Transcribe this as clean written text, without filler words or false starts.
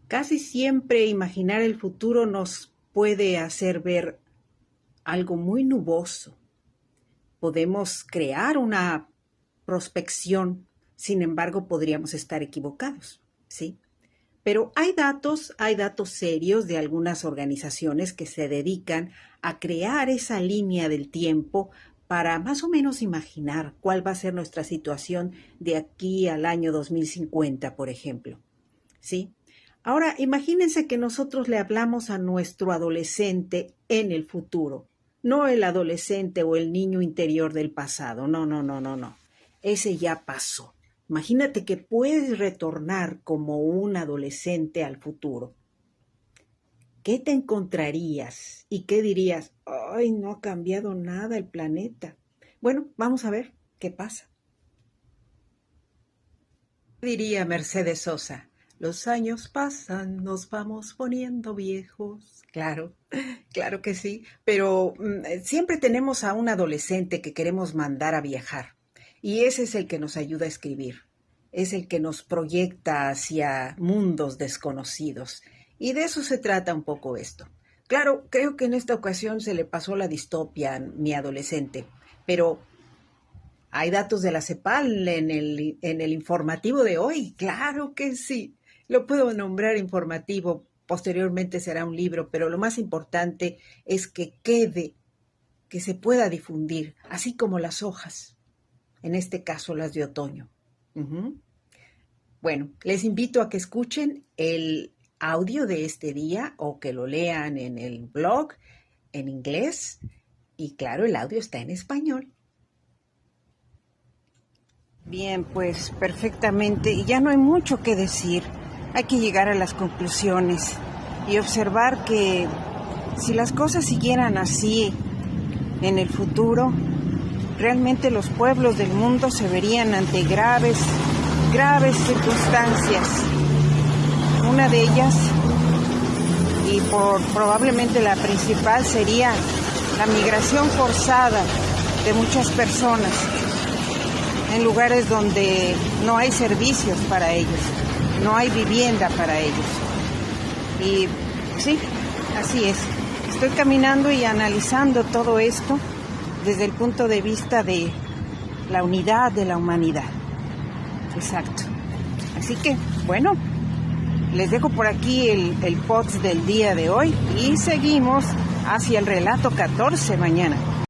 Casi siempre imaginar el futuro nos puede hacer ver algo muy nuboso. Podemos crear una prospección, sin embargo, podríamos estar equivocados, ¿sí? Pero hay datos serios de algunas organizaciones que se dedican a crear esa línea del tiempo para más o menos imaginar cuál va a ser nuestra situación de aquí al año 2050, por ejemplo, ¿sí? Ahora, imagínense que nosotros le hablamos a nuestro adolescente en el futuro, no el adolescente o el niño interior del pasado, no. Ese ya pasó. Imagínate que puedes retornar como un adolescente al futuro. ¿Qué te encontrarías y qué dirías? Ay, no ha cambiado nada el planeta. Bueno, vamos a ver qué pasa. ¿Qué diría Mercedes Sosa? Los años pasan, nos vamos poniendo viejos. Claro, claro que sí, pero siempre tenemos a un adolescente que queremos mandar a viajar. Y ese es el que nos ayuda a escribir, es el que nos proyecta hacia mundos desconocidos. Y de eso se trata un poco esto. Claro, creo que en esta ocasión se le pasó la distopia a mi adolescente, pero hay datos de la CEPAL en el informativo de hoy. Claro que sí, lo puedo nombrar informativo, posteriormente será un libro, pero lo más importante es que quede, que se pueda difundir, así como las hojas. En este caso las de otoño. Bueno, les invito a que escuchen el audio de este día o que lo lean en el blog en inglés y claro, el audio está en español. Bien, pues perfectamente, y ya no hay mucho que decir, hay que llegar a las conclusiones y observar que si las cosas siguieran así en el futuro, realmente los pueblos del mundo se verían ante graves circunstancias. Una de ellas, y probablemente la principal, sería la migración forzada de muchas personas en lugares donde no hay servicios para ellos, no hay vivienda para ellos. Y sí, así es. Estoy caminando y analizando todo esto desde el punto de vista de la unidad de la humanidad. Exacto. Así que, bueno, les dejo por aquí el post del día de hoy y seguimos hacia el relato 14 mañana.